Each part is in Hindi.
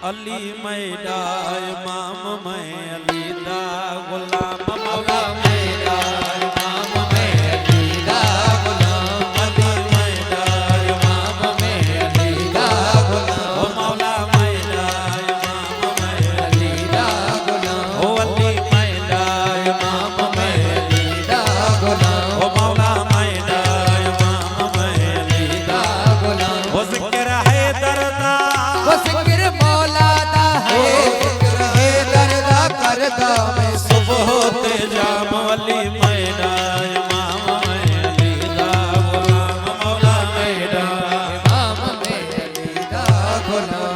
अली मैडा इमाम मैं अली दा गुलाम मौला मैडा इमाम मैं अली दा गुलाम अली मैडा इमाम मैं अली दा गुलाम ओ मौला मैडा इमाम मैं अली दा गुलाम ओ अली मैडा इमाम मैं अली दा गुलाम ओ मौला मैडा इमाम मैं अली दा गुलाम ओ जिक्र है दरदा वो जिक्र मौला दा है दरदा करदा मैं सुबह ते जाम अली मैडा इमाम मैं अली दा गुलाम मौला मैडा इमाम मैं अली दा गुलाम।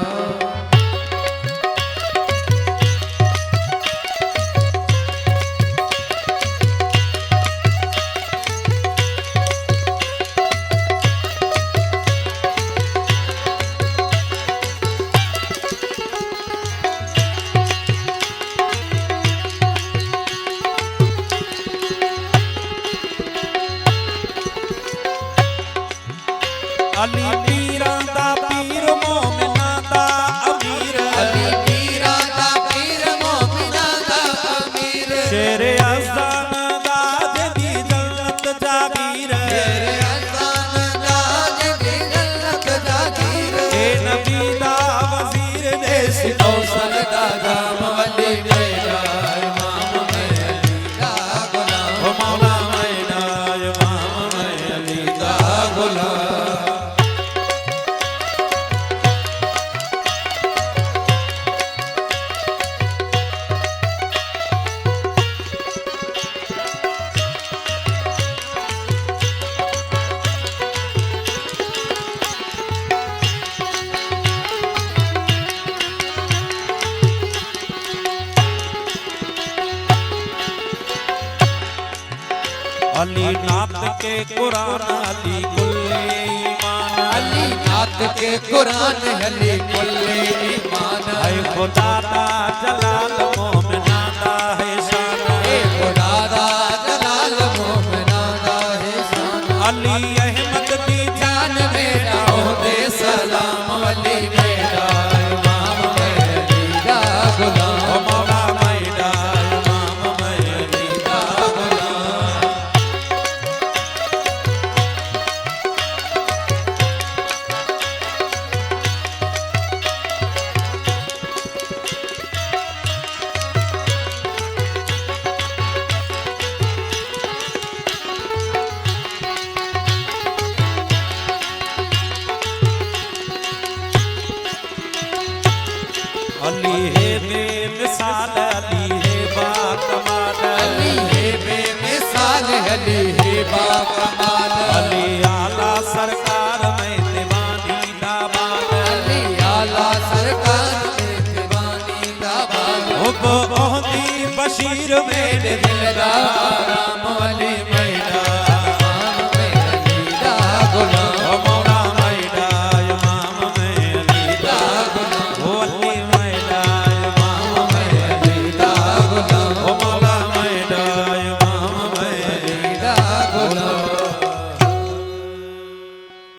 अली पीरां दा पीर मोमिना दा अमीर अली पीरां दा पीर मोमिना दा अमीर शेर अज़ान दा जदी जन्नत जागीर तेरे अज़ान दा जदी जन्नत जागीर ए नबी दा वज़ीर देश कौसर दा जाम अली मैडा इमाम मैं अली दा गुलाम ओ मौला मैडा इमाम मैं अली दा गुलाम अली नात के कुरान अली कुल्ले ईमान अली नात के कुरान अली कुल्ले ईमान है खुदा दा जलाल मोमिना दा है शान ए खुदा दा जलाल मोमिना दा है शान अली अहमद दी जान मेरा दे सलाम अली मेरा इमाम मैं अली दा गुलाम ओ मौला मैडा इमाम मैं अली दा गुलाम अली है बेमिसाल अली है बाकमाल अली है बेमिसाल अली है बाकमाल अली आला सरकार में दीवानी दाबाद अली आला सरकार में दीवानी दा बाल हुब ओहदी बशीर में दिलदार राम अली मैं